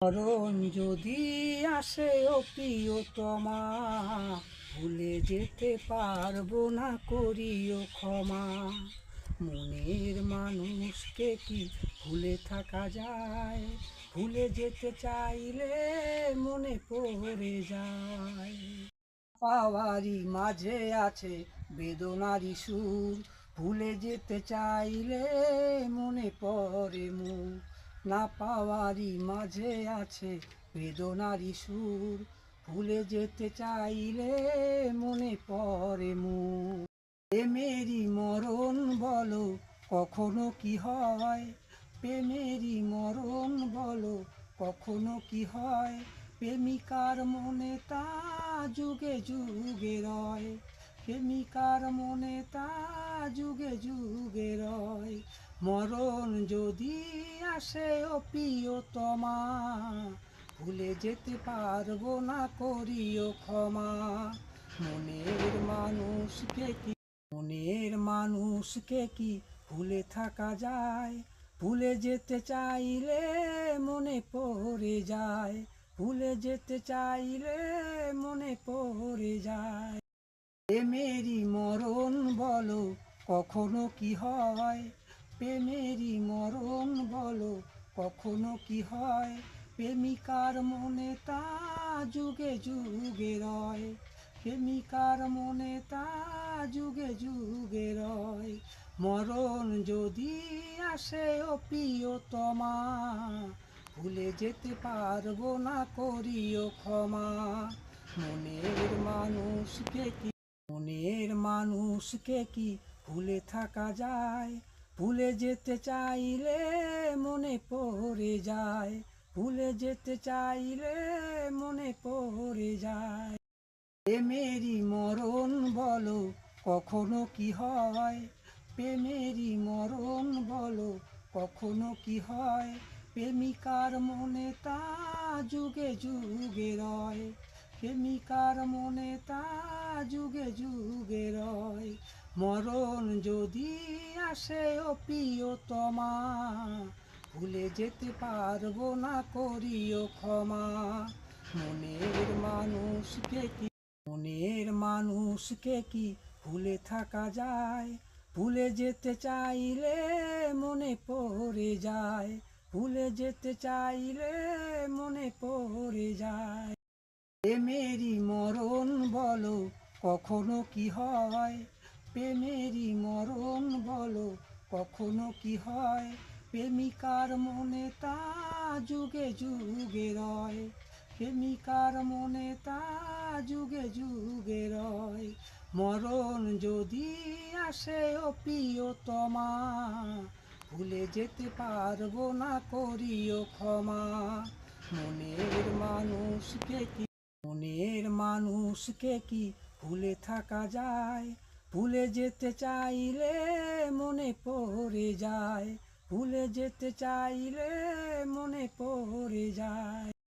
মরণ যদি আসে ও প্রিয়তমা, ভুলে যেতে পারবো না, করিও ক্ষমা। মনের মানুষকে কি ভুলে থাকা যায়? ভুলে যেতে চাইলে মনে পড়ে যায়। পাওয়ারই মাঝে আছে বেদনারই সুর, ভুলে যেতে চাইলে মনে পড়ে মুখ। না পাওয়ারই মাঝে আছে বেদনারই সুর, ভুলে যেতে চাইলে মনে পড়ে মুখ। প্রেমেরই মরণ বলো কখনো কি হয়? প্রেমেরই মরণ বলো কখনো কি হয়? প্রেমিকার মনে তা যুগে যুগে রয়, প্রেমিকার মনে তা যুগে যুগে রয়। মরণ যদি আসে ও প্রিয়তমা, ভুলে যেতে পারবো না, করিও ক্ষমা। মনের মানুষকে কি মনের মানুষকে কি ভুলে থাকা যায়? ভুলে যেতে চাইলে মনে পড়ে যায়, ভুলে যেতে চাইলে মনে পড়ে যায়। প্রেমেরই মরণ বলো কখনো কি হয়? প্রেমেরই মরণ বলো কখনো কি হয়? প্রেমিকার মনে তা যুগে যুগে রয়, প্রেমিকার মনে তা যুগে যুগে রয়। মরণ যদি আসে ও প্রিয়তমা, ভুলে যেতে পারবো না, করিও ক্ষমা। মনের মানুষকে কি মনের মানুষকে কি ভুলে থাকা যায়? ভুলে যেতে চাইলে মনে পড়ে যায়, ভুলে যেতে চাইলে মনে পড়ে যায়। প্রেমেরই মরণ বলো কখনো কি হয়? প্রেমেরই মরণ বলো কখনো কি হয়? প্রেমিকার মনে তা যুগে যুগে রয়, প্রেমিকার মনে তা যুগে যুগে রয়। মরণ যদি আসে ও প্রিয়তমা, ভুলে যেতে পারবো না, করিও ক্ষমা। মনের মানুষকে কি মনের মানুষকে কি ভুলে থাকা যায়? ভুলে যেতে চাইলে মনে পড়ে যায়, ভুলে যেতে চাইলে মনে পড়ে যায়। প্রেমেরই মরণ বলো কখনো কি হয়? প্রেমেরই মরণ বলো কখনো কি হয়? প্রেমিকার মনে তা যুগে যুগে রয়, প্রেমিকার মনে তা যুগে যুগে রয়। মরণ যদি আসে ও প্রিয়তমা, ভুলে যেতে পারবো না, করিও ক্ষমা। মনের মানুষকে কি মনের মানুষকে কি ভুলে থাকা যায়? ভুলে যেতে চাইলে মনে পড়ে যায়, ভুলে যেতে চাইলে মনে পড়ে যায়।